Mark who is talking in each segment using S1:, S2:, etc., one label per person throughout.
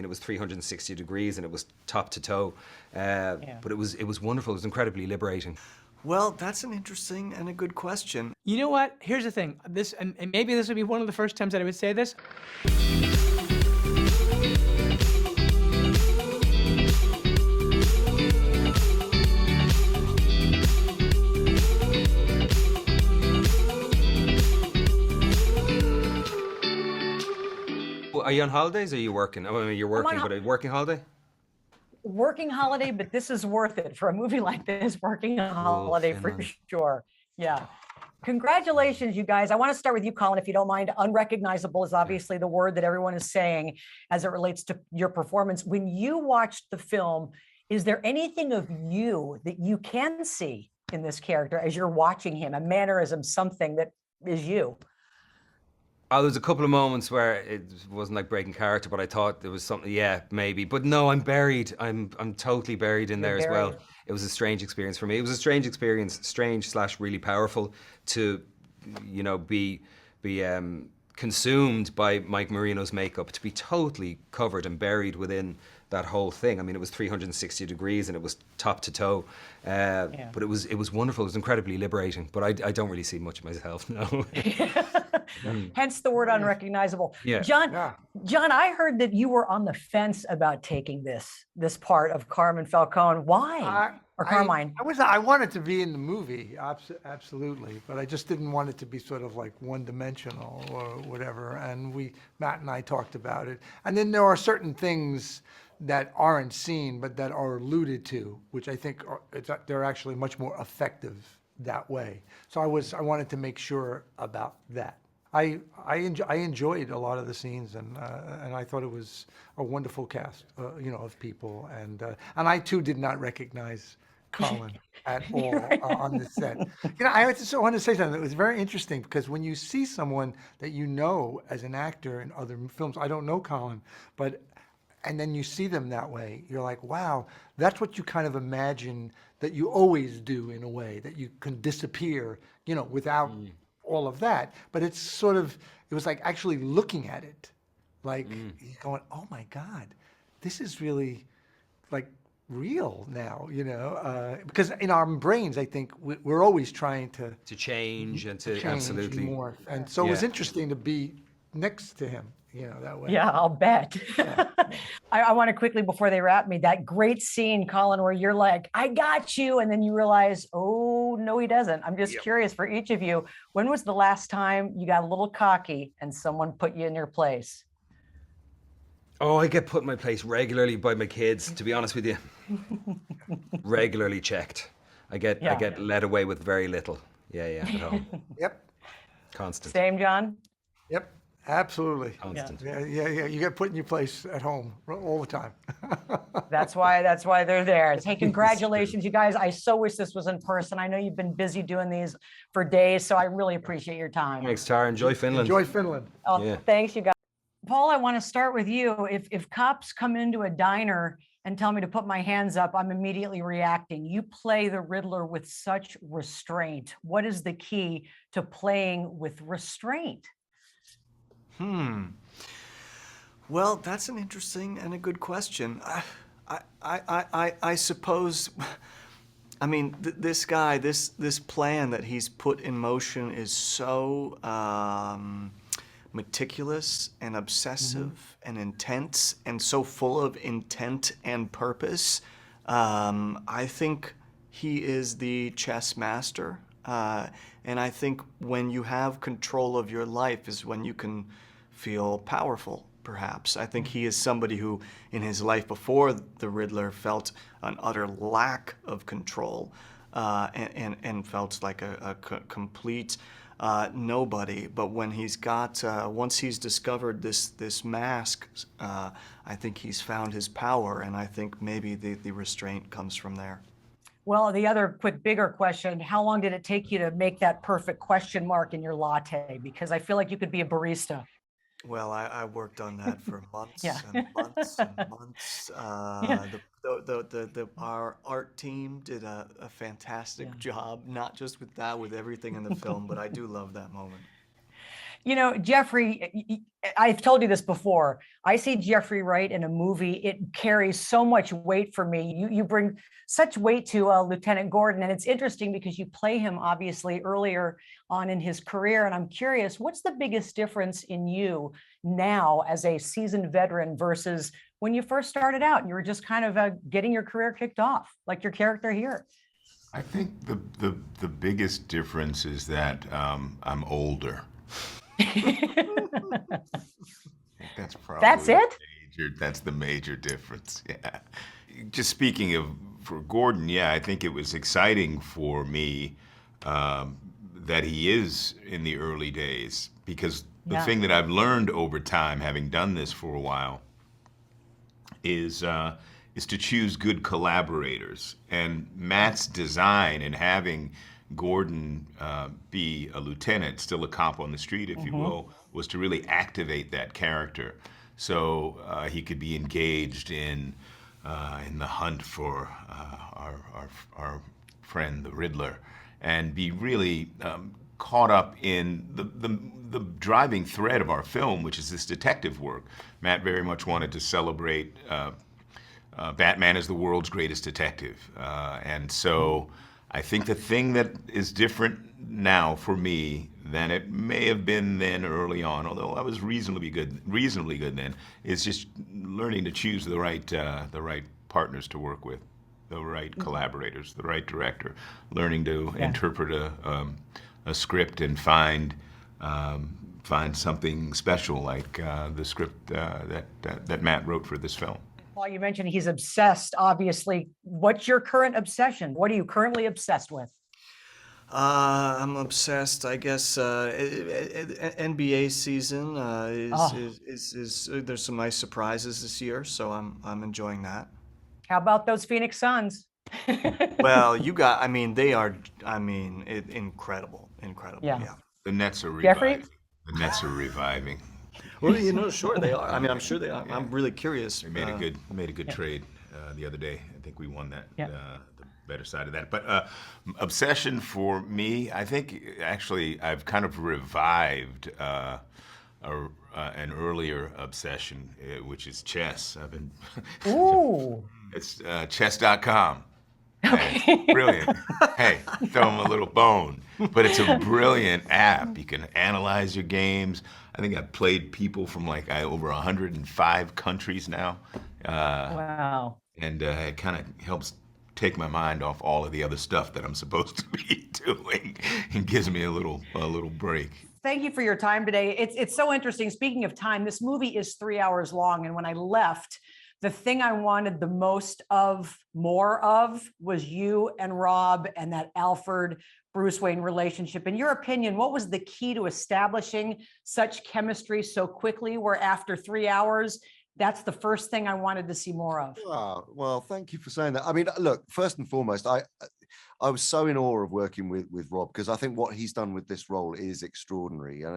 S1: and it was 360 degrees and it was top to toe.
S2: Yeah.
S1: But it was wonderful. It was incredibly liberating.
S3: Well, that's an interesting and a good question.
S2: You know what? Here's the thing. This, and maybe this would be one of the first times that I would say this.
S1: Well, are you on holidays or are you working? I mean, you're working, but a working holiday?
S4: Working holiday, but this is worth it for a movie like this. Working holiday for
S1: Finland.
S4: sure. Yeah. Congratulations, you guys. I want to start with you, Colin, if you don't mind. Unrecognizable is obviously the word that everyone is saying as it relates to your performance. When you watched the film, is there anything of you that you can see in this character as you're watching him, a mannerism, something that is you?
S1: Oh, there's a couple of moments where it wasn't like breaking character, but I thought there was something, yeah, maybe. But no, I'm buried. I'm totally buried in there as well. It was a strange experience for me. It was a strange experience, strange/really powerful to, you know, be consumed by Mike Marino's makeup, to be totally covered and buried within that whole thing. I mean, it was 360 degrees and it was top to toe. But it was wonderful. It was incredibly liberating. But I don't really see much of myself, no.
S4: Hence the word unrecognizable.
S1: Yeah.
S4: John, I heard that you were on the fence about taking this part of Carmine Falcone. Why? Or Carmine?
S5: I wanted to be in the movie, absolutely, but I just didn't want it to be sort of like one-dimensional or whatever. And Matt and I talked about it. And then there are certain things that aren't seen, but that are alluded to, which I think they're actually much more effective that way. So I wanted to make sure about that. I enjoyed a lot of the scenes, and I thought it was a wonderful cast, of people, and I too did not recognize Colin at all on the set. I just want to say something. It was very interesting because when you see someone that you know as an actor in other films, I don't know Colin, and then you see them that way, you're like, wow, that's what you kind of imagine that you always do in a way, that you can disappear, without all of that. But it was like actually looking at it, like going, oh my God, this is really like real now, because in our brains, I think we're always trying to
S1: change and to
S5: change
S1: absolutely
S5: more. And so it was interesting to be next to him, that way.
S4: Yeah, I'll bet.
S5: Yeah.
S4: I want to quickly, before they wrap me, that great scene, Colin, where you're like, I got you. And then you realize, oh, no, he doesn't. I'm just curious for each of you. When was the last time you got a little cocky and someone put you in your place?
S1: Oh, I get put in my place regularly by my kids, to be honest with you. Regularly checked. I get led away with very little. Yeah, at home.
S5: Yep.
S1: Constant.
S4: Same, John?
S5: Yep. Absolutely.
S1: Constant.
S5: Yeah. You get put in your place at home all the time.
S4: That's why they're there. Hey, congratulations, you guys. I so wish this was in person. I know you've been busy doing these for days, so I really appreciate your time.
S1: Thanks, Tara. Enjoy Finland.
S5: Enjoy Finland.
S4: Oh,
S1: Yeah.
S4: Thanks, you guys. Paul, I want to start with you. If cops come into a diner and tell me to put my hands up, I'm immediately reacting. You play the Riddler with such restraint. What is the key to playing with restraint?
S3: Well, that's an interesting and a good question. I suppose, I mean, this guy, this plan that he's put in motion is so meticulous and obsessive and intense and so full of intent and purpose. I think he is the chess master. And I think when you have control of your life is when you can feel powerful, perhaps. I think he is somebody who, in his life before the Riddler, felt an utter lack of control and felt like a complete nobody. But when he's got, once he's discovered this mask, I think he's found his power, and I think maybe the restraint comes from there.
S4: Well, the other quick, bigger question, how long did it take you to make that perfect question mark in your latte? Because I feel like you could be a barista.
S3: Well, I worked on that for months
S4: Yeah.
S3: and months and months. Our art team did a fantastic job, not just with that, with everything in the film, but I do love that moment.
S4: You know, Jeffrey, I've told you this before. I see Jeffrey Wright in a movie. It carries so much weight for me. You bring such weight to Lieutenant Gordon. And it's interesting because you play him obviously earlier on in his career. And I'm curious, what's the biggest difference in you now as a seasoned veteran versus when you first started out and you were just kind of getting your career kicked off, like your character here?
S6: I think the biggest difference is that I'm older. I think that's probably
S4: That's it?
S6: that's the major difference. Yeah. Just speaking of for Gordon, yeah, I think it was exciting for me that he is in the early days because the
S4: Yeah.
S6: thing that I've learned over time, having done this for a while, is to choose good collaborators. And Matt's design in having Gordon be a lieutenant, still a cop on the street, if you will, was to really activate that character, so he could be engaged in the hunt for our friend the Riddler, and be really caught up in the driving thread of our film, which is this detective work. Matt very much wanted to celebrate Batman as the world's greatest detective, and so I think the thing that is different now for me than it may have been then early on, although I was reasonably good then, is just learning to choose the right partners to work with, the right collaborators, the right director, learning to interpret a script and find something special like the script that Matt wrote for this film.
S4: Well, you mentioned he's obsessed, obviously. What's your current obsession? What are you currently obsessed with?
S3: I'm obsessed. I guess NBA season is there's some nice surprises this year, so I'm enjoying that.
S4: How about those Phoenix Suns?
S3: Well, I mean, they are, incredible, incredible.
S4: Yeah.
S3: Yeah.
S6: The Nets are
S4: Jeffrey?
S6: reviving. The Nets are reviving.
S3: Well, sure they are. I mean, I'm sure they are. I'm really curious.
S6: They made a good trade the other day. I think we won that.
S4: Yeah.
S6: The better side of that. But obsession for me, I think actually I've kind of revived an earlier obsession, which is chess. I've been.
S4: Ooh.
S6: It's chess.com. It's brilliant. Hey, throw them a little bone. But it's a brilliant app. You can analyze your games. I think I've played people from over 105 countries now.
S4: Wow.
S6: And it kind of helps take my mind off all of the other stuff that I'm supposed to be doing and gives me a little break.
S4: Thank you for your time today. It's so interesting. Speaking of time, this movie is 3 hours long. And when I left, the thing I wanted the more of was you and Rob and that Alfred Bruce Wayne relationship. In your opinion, what was the key to establishing such chemistry so quickly, where after 3 hours, that's the first thing I wanted to see more of?
S7: Oh, well, thank you for saying that. I mean, look, first and foremost, I was so in awe of working with Rob, because I think what he's done with this role is extraordinary, and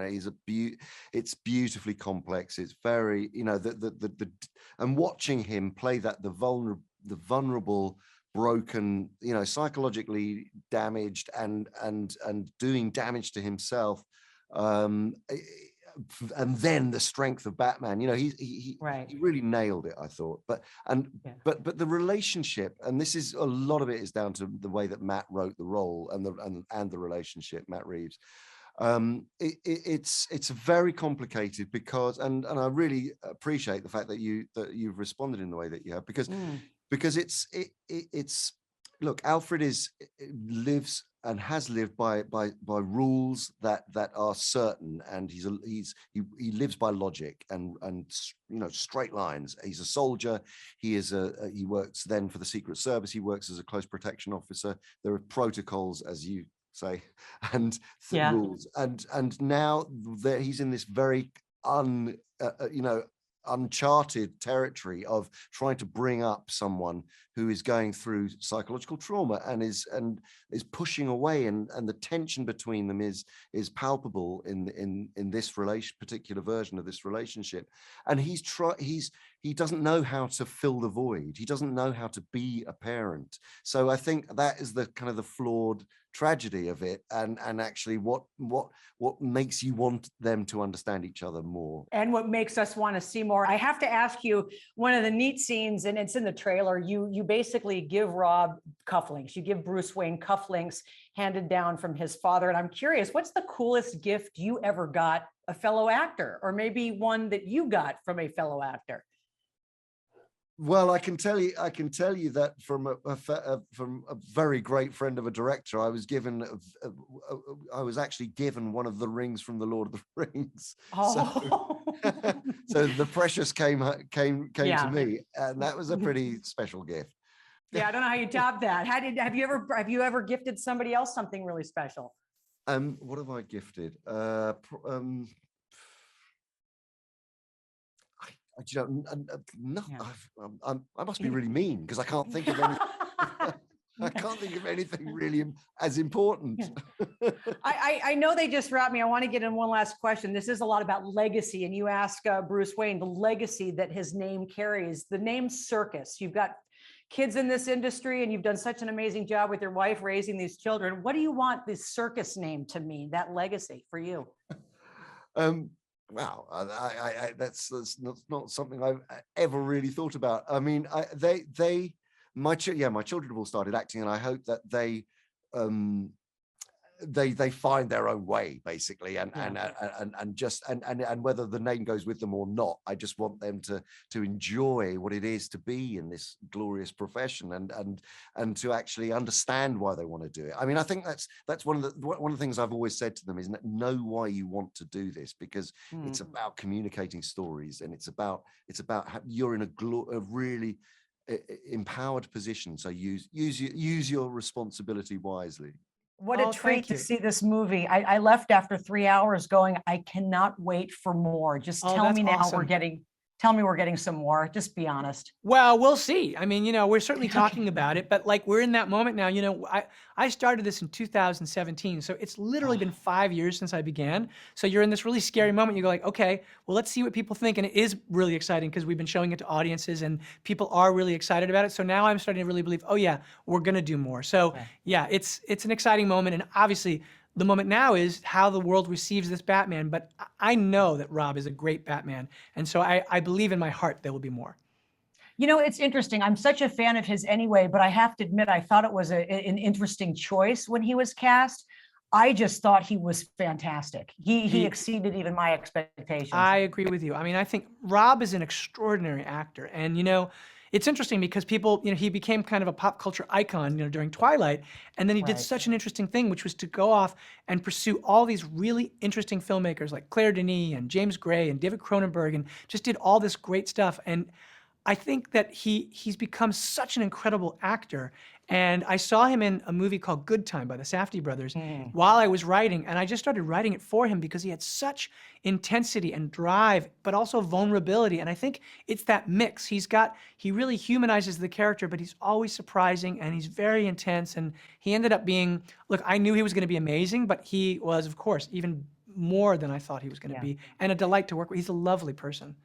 S7: it's beautifully complex. It's very, and watching him play that the vulnerable, broken, psychologically damaged, and doing damage to himself. And then the strength of Batman, he really nailed it, I thought. But the relationship, and this is a lot of it is down to the way that Matt wrote the role and the relationship, Matt Reeves. It's very complicated because, and I really appreciate the fact that you've responded in the way that you have, because it's look, Alfred lives and has lived by rules that are certain, and he lives by logic and straight lines. He's a soldier. He works then for the Secret Service. He works as a close protection officer. There are protocols, as you say, and rules. And now he's in this very uncharted territory of trying to bring up someone who is going through psychological trauma and is pushing away, and the tension between them is palpable in this particular version of this relationship. And he's he doesn't know how to fill the void. He doesn't know how to be a parent. So I think that is the kind of the flawed tragedy of it, and actually what makes you want them to understand each other more.
S4: And what makes us want to see more. I have to ask you, one of the neat scenes, and it's in the trailer, you basically give Rob cufflinks. You give Bruce Wayne cufflinks handed down from his father. And I'm curious, what's the coolest gift you ever got a fellow actor, or maybe one that you got from a fellow actor?
S7: Well, I can tell you that from a very great friend of a director, I was actually given one of the rings from the Lord of the Rings.
S4: Oh.
S7: So the precious came to me, and that was a pretty special gift.
S4: Yeah, I don't know how you top that. Have you ever gifted somebody else something really special?
S7: What have I gifted? I must be really mean because I can't think of any. I can't think of anything really as important.
S4: I know they just wrapped me. I want to get in one last question. This is a lot about legacy, and you ask Bruce Wayne the legacy that his name carries. The name Serkis. You've got kids in this industry, and you've done such an amazing job with your wife raising these children. What do you want this Serkis name to mean? That legacy for you?
S7: Wow, that's not something I've ever really thought about. I mean, my children have all started acting, and I hope that they find their own way, basically, and whether the name goes with them or not, I just want them to enjoy what it is to be in this glorious profession, and to actually understand why they want to do it. I mean, I think that's one of the things I've always said to them is know why you want to do this, because it's about communicating stories, and it's about you're in a really empowered position. So use your responsibility wisely.
S4: What a treat to see this movie. I left after 3 hours going, I cannot wait for more. Just tell me now
S2: awesome.
S4: Tell me we're getting some more. Just be honest.
S2: Well, we'll see. I mean, we're certainly talking about it, but like we're in that moment now. I started this in 2017, so it's literally been 5 years since I began. So you're in this really scary moment. You go like, okay, well, let's see what people think, and it is really exciting because we've been showing it to audiences, and people are really excited about it. So now I'm starting to really believe, oh yeah, we're gonna do more. So yeah, it's an exciting moment, and obviously the moment now is how the world receives this Batman, but I know that Rob is a great Batman, and so I believe in my heart there will be more.
S4: It's interesting. I'm such a fan of his anyway, but I have to admit, I thought it was an interesting choice when he was cast. I just thought he was fantastic. He exceeded even my expectations.
S2: I agree with you. I mean, I think Rob is an extraordinary actor, and it's interesting because people, he became kind of a pop culture icon, during Twilight, and then he did such an interesting thing, which was to go off and pursue all these really interesting filmmakers like Claire Denis and James Gray and David Cronenberg, and just did all this great stuff. And I think that he's become such an incredible actor. And I saw him in a movie called Good Time by the Safdie brothers while I was writing, and I just started writing it for him because he had such intensity and drive, but also vulnerability. And I think it's that mix. He really humanizes the character, but he's always surprising, and he's very intense. And he ended up being, look, I knew he was going to be amazing, but he was, of course, even more than I thought he was going to be, and a delight to work with. He's a lovely person.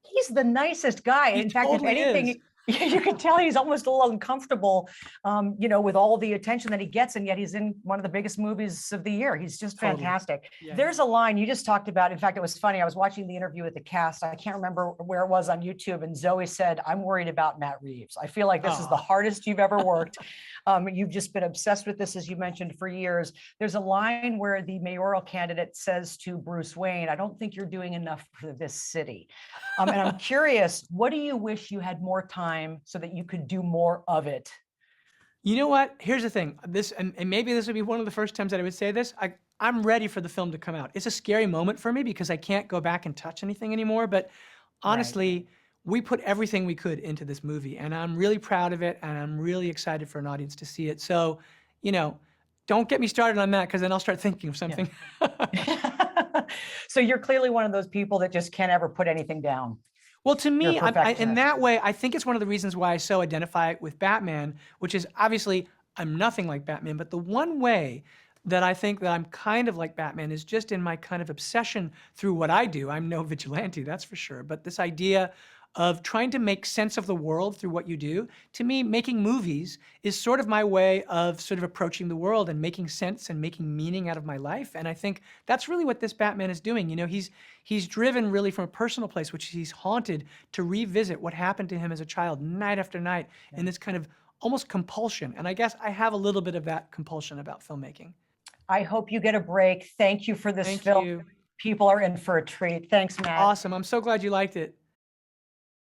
S4: He's the nicest guy. In fact, if anything, you can tell he's almost a little uncomfortable, with all the attention that he gets, and yet he's in one of the biggest movies of the year. He's just fantastic. Yeah. There's a line you just talked about. In fact, it was funny. I was watching the interview with the cast. I can't remember where it was on YouTube, and Zoe said, "I'm worried about Matt Reeves. I feel like this is the hardest you've ever worked." You've just been obsessed with this, as you mentioned, for years. There's a line where the mayoral candidate says to Bruce Wayne, "I don't think you're doing enough for this city." And I'm curious, what do you wish you had more time so that you could do more of it?
S2: You know what? Here's the thing. And maybe this would be one of the first times that I would say this. I'm ready for the film to come out. It's a scary moment for me because I can't go back and touch anything anymore. But honestly, we put everything we could into this movie, and I'm really proud of it, and I'm really excited for an audience to see it. So, don't get me started on that, because then I'll start thinking of something.
S4: Yeah. So you're clearly one of those people that just can't ever put anything down.
S2: Well, to me, in that way, I think it's one of the reasons why I so identify with Batman, which is obviously I'm nothing like Batman, but the one way that I think that I'm kind of like Batman is just in my kind of obsession through what I do. I'm no vigilante, that's for sure. But this idea of trying to make sense of the world through what you do. To me, making movies is sort of my way of sort of approaching the world and making sense and making meaning out of my life. And I think that's really what this Batman is doing. You know, he's driven really from a personal place, which he's haunted to revisit what happened to him as a child night after night in this kind of almost compulsion. And I guess I have a little bit of that compulsion about filmmaking.
S4: I hope you get a break. Thank you for this
S2: Thank
S4: film.
S2: you.
S4: People are in for a treat. Thanks, Matt.
S2: Awesome. I'm so glad you liked it.